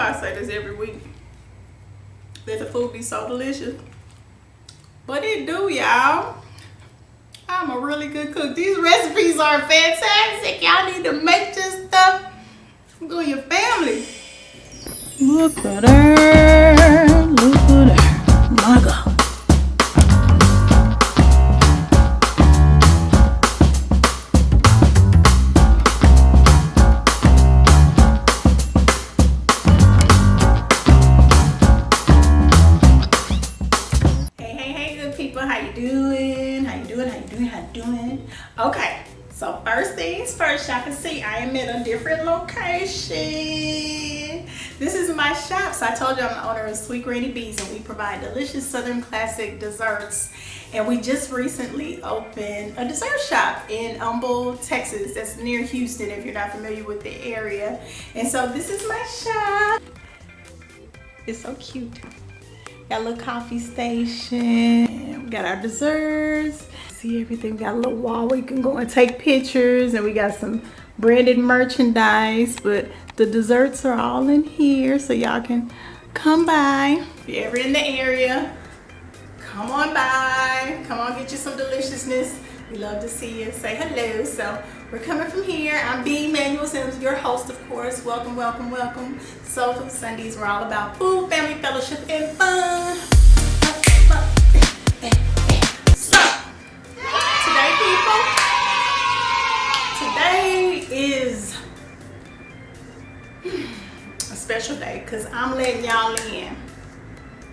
I say this every week. Let the food be so delicious. But it do, y'all. I'm a really good cook. These recipes are fantastic. Y'all need to make this stuff for your family. Look at her. Look at her. My God. Okay, so first things first, y'all can see I am in a different location. This is my shop. So I told you I'm the owner of Sweet Granny Bees, and we provide delicious Southern classic desserts. And we just recently opened a dessert shop in Humble, Texas. That's near Houston if you're not familiar with the area. And so this is my shop. It's so cute. Got a little coffee station. We got our desserts. See everything. We got a little wall where you can go and take pictures, and we got some branded merchandise, but the desserts are all in here, so y'all can come by. If you're ever in the area, come on by. Come on, get you some deliciousness. We love to see you. Say hello. So we're coming from here. I'm B. Manuel Sims, your host, of course. Welcome, welcome, welcome. Soul Food Sundays, we're all about food, family, fellowship, and fun. Today is a special day because I'm letting y'all in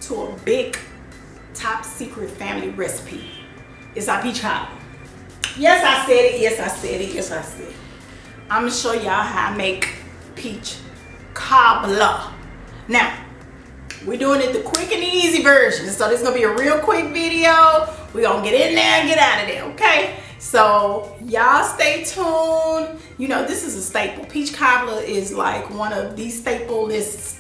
to a big top secret family recipe. It's our peach cobbler. Yes, I said it. Yes, I said it. Yes, I said it. I'm gonna show y'all how I make peach cobbler. Now, we're doing it the quick and easy version. So this is gonna be a real quick video. We're gonna get in there and get out of there, okay? So y'all stay tuned. You know, this is a staple. Peach cobbler is like one of these staple lists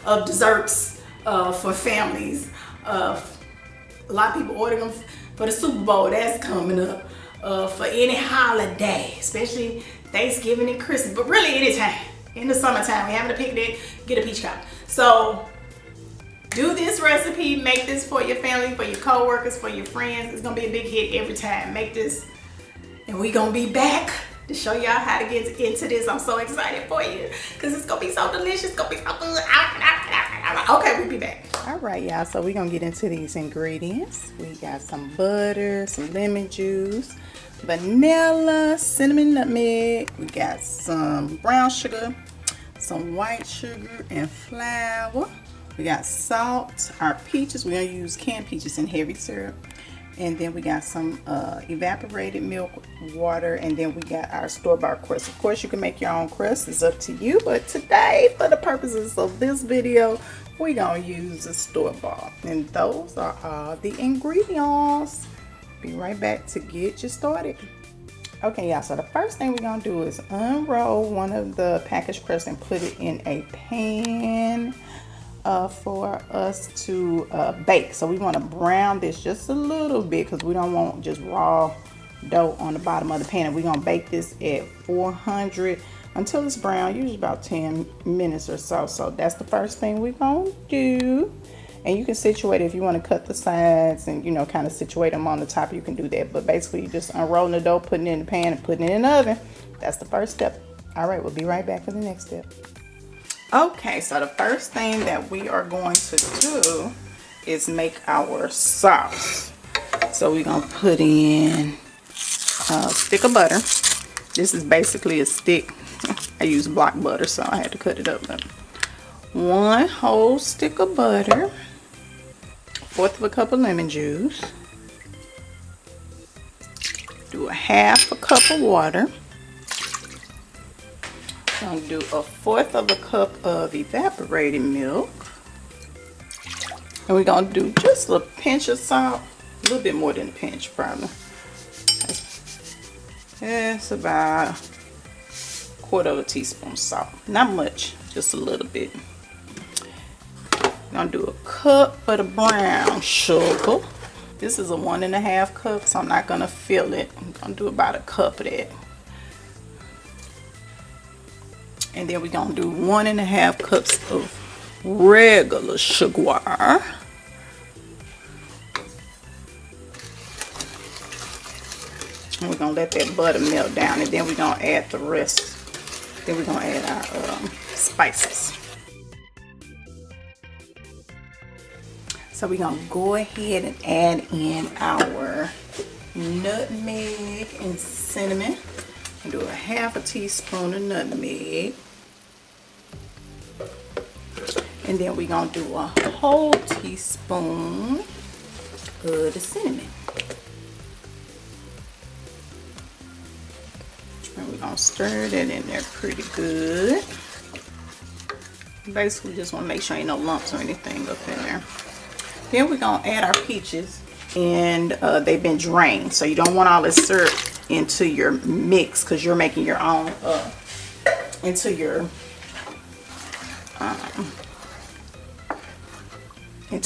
of desserts for families. A lot of people order them for the Super Bowl. That's coming up. For any holiday, especially Thanksgiving and Christmas, but really anytime. In the summertime, we're having a picnic, get a peach cobbler. So do this recipe, make this for your family, for your co-workers, for your friends. It's gonna be a big hit every time. Make this, and we're gonna be back to show y'all how to get into this. I'm so excited for you because it's gonna be so delicious. It's gonna be so good. Okay, we'll be back. All right, y'all, so we're gonna get into these ingredients. We got some butter, some lemon juice, vanilla, cinnamon, nutmeg. We got some brown sugar, some white sugar, and flour. We got salt, our peaches. We're gonna use canned peaches and heavy syrup. And then we got some evaporated milk, water, and then we got our store-bought crust. Of course, you can make your own crust. It's up to you. But today, for the purposes of this video, we're gonna use a store-bought. And those are all the ingredients. Be right back to get you started. Okay, y'all, so the first thing we're gonna do is unroll one of the packaged crusts and put it in a pan for us to bake. So we want to brown this just a little bit because we don't want just raw dough on the bottom of the pan. And we're gonna bake this at 400 until it's brown, usually about 10 minutes or so. So that's the first thing we're gonna do. And you can situate it if you want to cut the sides and, you know, kind of situate them on the top. You can do that. But basically, you just unrolling the dough, putting it in the pan, and putting it in the oven. That's the first step. All right, we'll be right back for the next step. Okay, so the first thing that we are going to do is make our sauce. So we're going to put in a stick of butter. This is basically a stick. I use block butter, so I had to cut it up. One whole stick of butter. 1/4 of a cup of lemon juice. Do a 1/2 cup of water. I'm going to do 1/4 of a cup of evaporated milk. And we're going to do just a pinch of salt. A little bit more than a pinch, probably. That's about 1/4 teaspoon salt. Not much, just a little bit. I'm going to do a cup for the brown sugar. This is a 1.5 cup, so I'm not going to fill it. I'm going to do about a cup of that. And then we're gonna do 1.5 cups of regular sugar. And we're gonna let that butter melt down, and then we're gonna add the rest. Then we're gonna add our spices. So we're gonna go ahead and add in our nutmeg and cinnamon. And do a 1/2 teaspoon of nutmeg. And then we're gonna do a whole teaspoon of the cinnamon. And we're gonna stir that in there pretty good. Basically just wanna make sure ain't no lumps or anything up in there. Then we're gonna add our peaches, and they've been drained. So you don't want all this syrup into your mix because you're making your own into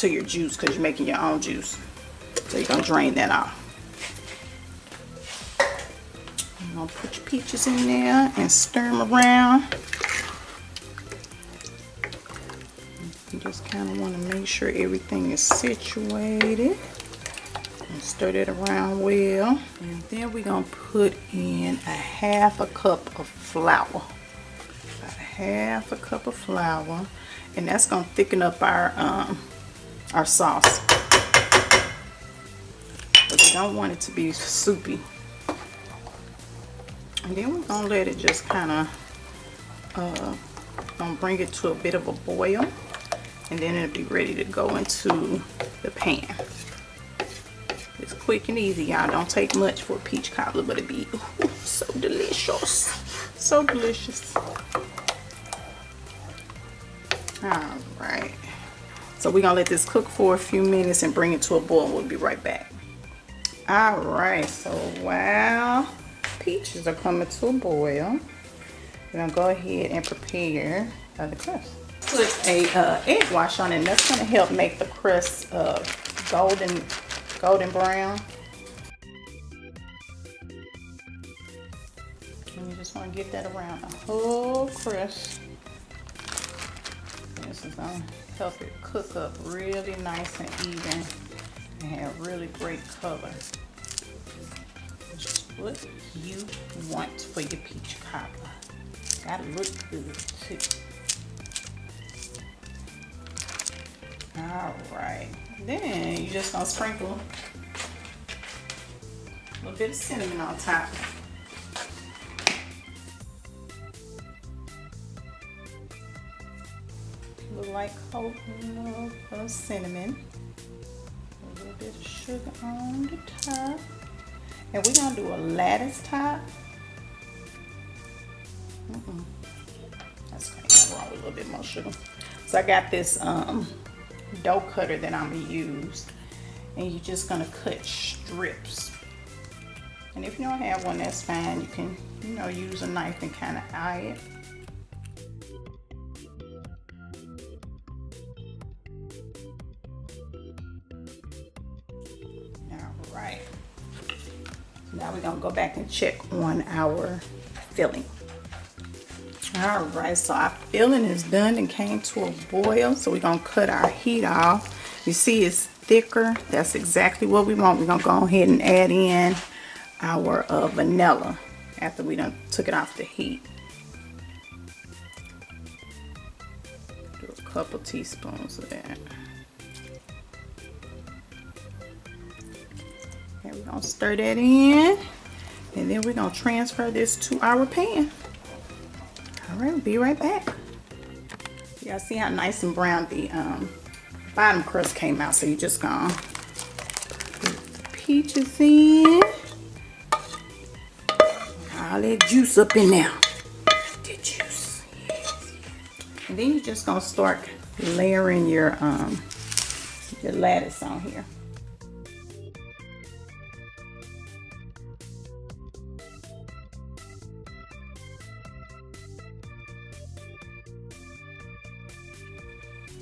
your juice, because you're making your own juice. So you're gonna drain that off. You're gonna put your peaches in there and stir them around. You just kind of want to make sure everything is situated. And stir that around well. And then we're gonna put in a 1/2 cup of flour. About 1/2 cup of flour, and that's gonna thicken up our sauce. But you don't want it to be soupy. And then we're gonna let it just kind of gonna bring it to a bit of a boil, and then it'll be ready to go into the pan. It's quick and easy, y'all. Don't take much for a peach cobbler, but it be so delicious. So delicious. Alright. So we're going to let this cook for a few minutes and bring it to a boil. We'll be right back. Alright, so while peaches are coming to a boil, we're going to go ahead and prepare the crust. Put a egg wash on it, and that's going to help make the crust golden brown. And you just want to get that around the whole crust. This is going to help it cook up really nice and even and have really great color. Just what you want for your peach cobbler. Gotta look good too. Alright, then you're just gonna sprinkle a little bit of cinnamon on top. Look like coating of cinnamon. A little bit of sugar on the top. And we're gonna do a lattice top. That's kind of wrong with a little bit more sugar. So I got this dough cutter that I'm gonna use, and you're just gonna cut strips. And if you don't have one, that's fine. You can, use a knife and kind of eye it. All right. So now we're gonna go back and check on our filling. All right, so our filling is done and came to a boil. So we're gonna cut our heat off. You see it's thicker. That's exactly what we want. We're gonna go ahead and add in our vanilla after we done took it off the heat. Do a couple teaspoons of that. And we're gonna stir that in, and then we're gonna transfer this to our pan. All right, we'll be right back. Y'all see how nice and brown the bottom crust came out. So you just gonna put the peaches in. All that juice up in there. The juice, yes. And then you're just gonna start layering your lattice on here.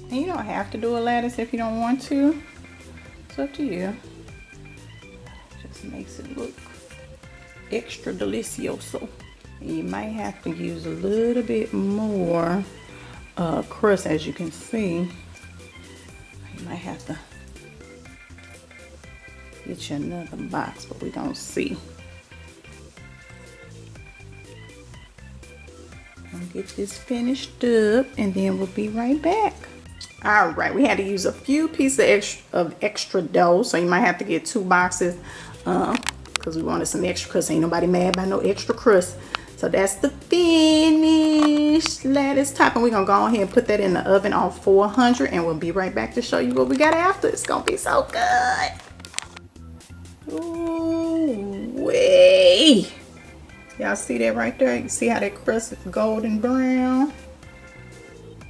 And you don't have to do a lattice if you don't want to. It's up to you. Just makes it look extra delicioso. You might have to use a little bit more crust, as you can see. You might have to get you another box, but we're gonna see. I'll get this finished up and then we'll be right back. All right, we had to use a few pieces of extra dough, so you might have to get 2 boxes because we wanted some extra crust. Ain't nobody mad about no extra crust. So that's the finished lettuce topping. We're gonna go ahead and put that in the oven on 400 and we'll be right back to show you what we got after. It's gonna be so good. Ooh, wee. Y'all see that right there? You see how that crust is golden brown?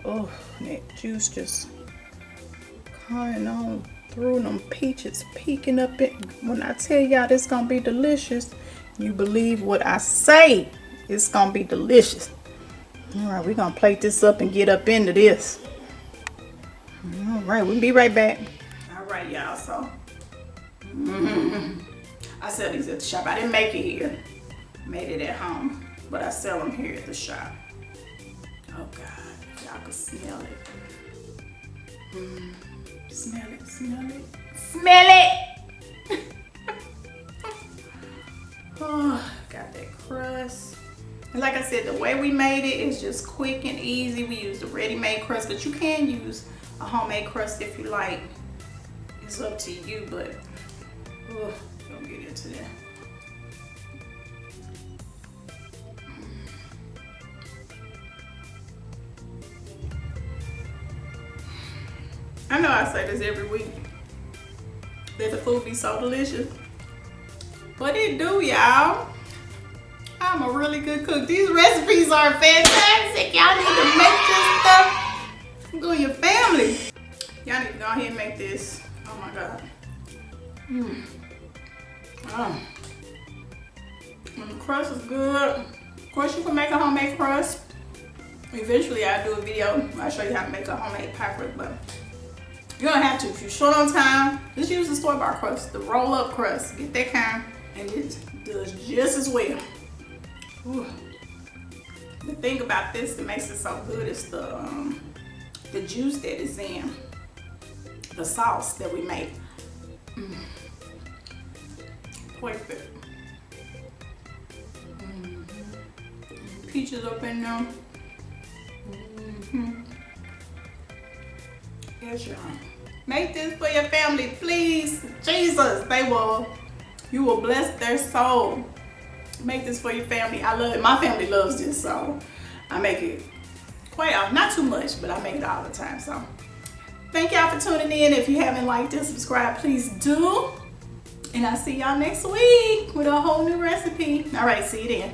Oh, that juice just coming on through them peaches, peeking up it. When I tell y'all this gonna be delicious, you believe what I say. It's gonna be delicious. All right, we're gonna plate this up and get up into this. All right, we'll be right back. All right, y'all, so I sell these at the shop. I didn't make it here. I made it at home, but I sell them here at the shop. Oh God, y'all can smell it. Smell it, smell it, smell it! Oh, got that crust. And like I said, the way we made it is just quick and easy. We used a ready-made crust, but you can use a homemade crust if you like. It's up to you, but don't get into that. I know I say this every week, that the food be so delicious, but it do, y'all. I'm a really good cook. These recipes are fantastic. Y'all need to make this stuff for your family. Y'all need to go ahead and make this. Oh my God. And the crust is good. Of course, you can make a homemade crust. Eventually, I'll do a video. I'll show you how to make a homemade pie crust, but you don't have to. If you're short on time, just use the store-bought crust, the roll-up crust. Get that kind, and it does just as well. Ooh. The thing about this that makes it so good is the juice that is in the sauce that we make. Perfect. Peaches up in there. Yes, y'all. Make this for your family, please. Jesus, you will bless their soul. Make this for your family. I love it. My family loves this, so I make it quite often. Not too much, but I make it all the time. So thank y'all for tuning in. If you haven't liked and subscribed, please do. And I'll see y'all next week with a whole new recipe. All right, see you then.